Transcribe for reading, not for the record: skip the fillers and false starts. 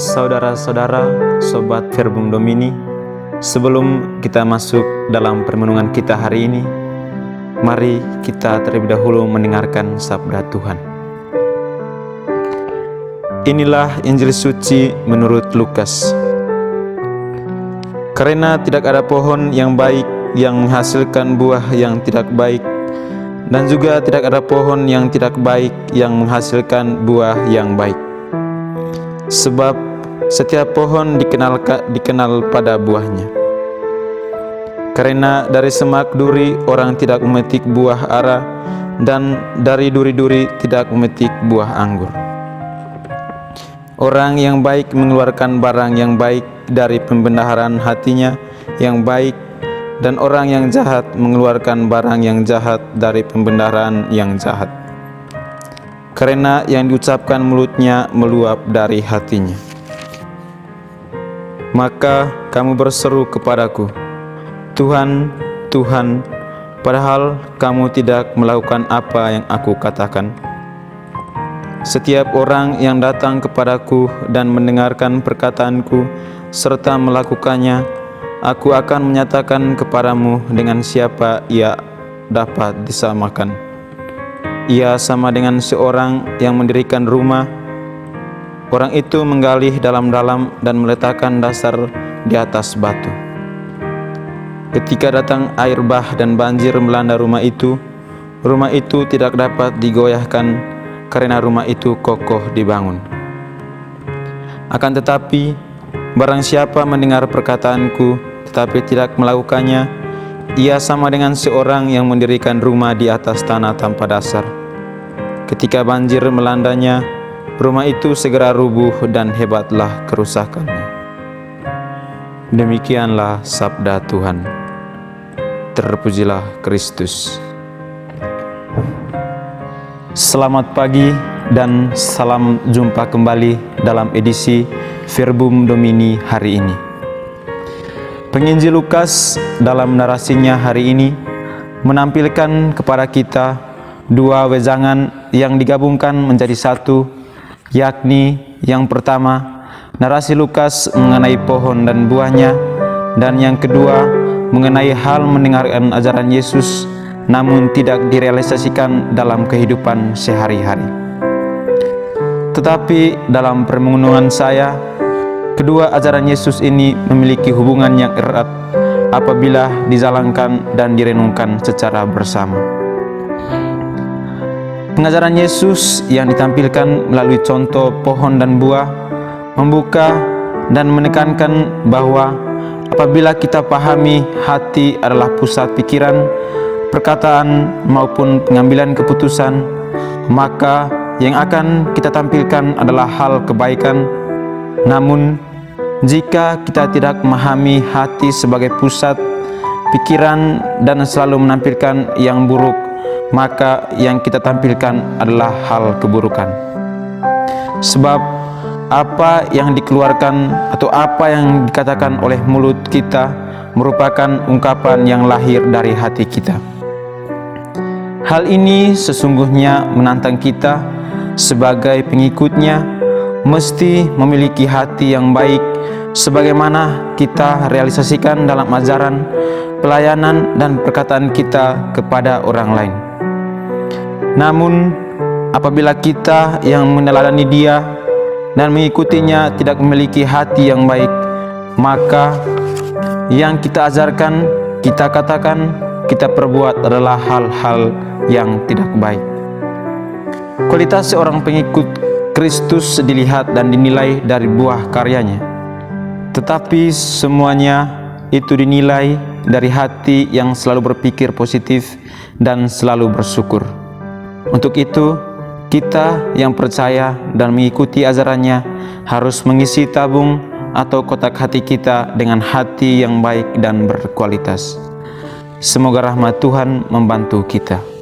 Saudara-saudara, Sobat Verbum Domini, sebelum kita masuk dalam permenungan kita hari ini, mari kita terlebih dahulu mendengarkan sabda Tuhan. Inilah Injil suci menurut Lukas. Karena tidak ada pohon yang baik yang menghasilkan buah yang tidak baik, dan juga tidak ada pohon yang tidak baik yang menghasilkan buah yang baik. Sebab setiap pohon dikenal pada buahnya. Karena dari semak duri orang tidak memetik buah ara, dan dari duri-duri tidak memetik buah anggur. Orang yang baik mengeluarkan barang yang baik dari pembendaharaan hatinya yang baik, dan orang yang jahat mengeluarkan barang yang jahat dari pembendaharaan yang jahat. Karena yang diucapkan mulutnya meluap dari hatinya. Maka kamu berseru kepadaku, Tuhan, Tuhan, padahal kamu tidak melakukan apa yang aku katakan. Setiap orang yang datang kepadaku dan mendengarkan perkataanku serta melakukannya, aku akan menyatakan kepadamu dengan siapa ia dapat disamakan. Ia sama dengan seorang yang mendirikan rumah. Orang itu menggali dalam-dalam dan meletakkan dasar di atas batu. Ketika datang air bah dan banjir melanda rumah itu tidak dapat digoyahkan karena rumah itu kokoh dibangun. Akan tetapi, barang siapa mendengar perkataanku tetapi tidak melakukannya, ia sama dengan seorang yang mendirikan rumah di atas tanah tanpa dasar. Ketika banjir melandanya, rumah itu segera rubuh dan hebatlah kerusakannya. Demikianlah sabda Tuhan. Terpujilah Kristus. Selamat pagi dan salam jumpa kembali dalam edisi Verbum Domini hari ini. Penginjil Lukas dalam narasinya hari ini menampilkan kepada kita dua wejangan yang digabungkan menjadi satu, yakni yang pertama, narasi Lukas mengenai pohon dan buahnya, dan yang kedua, mengenai hal mendengarkan ajaran Yesus namun tidak direalisasikan dalam kehidupan sehari-hari. Tetapi dalam permenungan saya, kedua ajaran Yesus ini memiliki hubungan yang erat apabila dijalankan dan direnungkan secara bersama. Pengajaran Yesus yang ditampilkan melalui contoh pohon dan buah membuka dan menekankan bahwa apabila kita pahami hati adalah pusat pikiran, perkataan maupun pengambilan keputusan, maka yang akan kita tampilkan adalah hal kebaikan. Namun, jika kita tidak memahami hati sebagai pusat pikiran dan selalu menampilkan yang buruk, maka yang kita tampilkan adalah hal keburukan. Sebab apa yang dikeluarkan atau apa yang dikatakan oleh mulut kita merupakan ungkapan yang lahir dari hati kita. Hal ini sesungguhnya menantang kita sebagai pengikutnya mesti memiliki hati yang baik sebagaimana kita realisasikan dalam ajaran, pelayanan, dan perkataan kita kepada orang lain. Namun, apabila kita yang meneladani Dia dan mengikutinya tidak memiliki hati yang baik, maka yang kita ajarkan, kita katakan, kita perbuat adalah hal-hal yang tidak baik. Kualitas seorang pengikut Kristus dilihat dan dinilai dari buah karyanya. Tetapi semuanya itu dinilai dari hati yang selalu berpikir positif dan selalu bersyukur. Untuk itu, kita yang percaya dan mengikuti ajarannya harus mengisi tabung atau kotak hati kita dengan hati yang baik dan berkualitas. Semoga rahmat Tuhan membantu kita.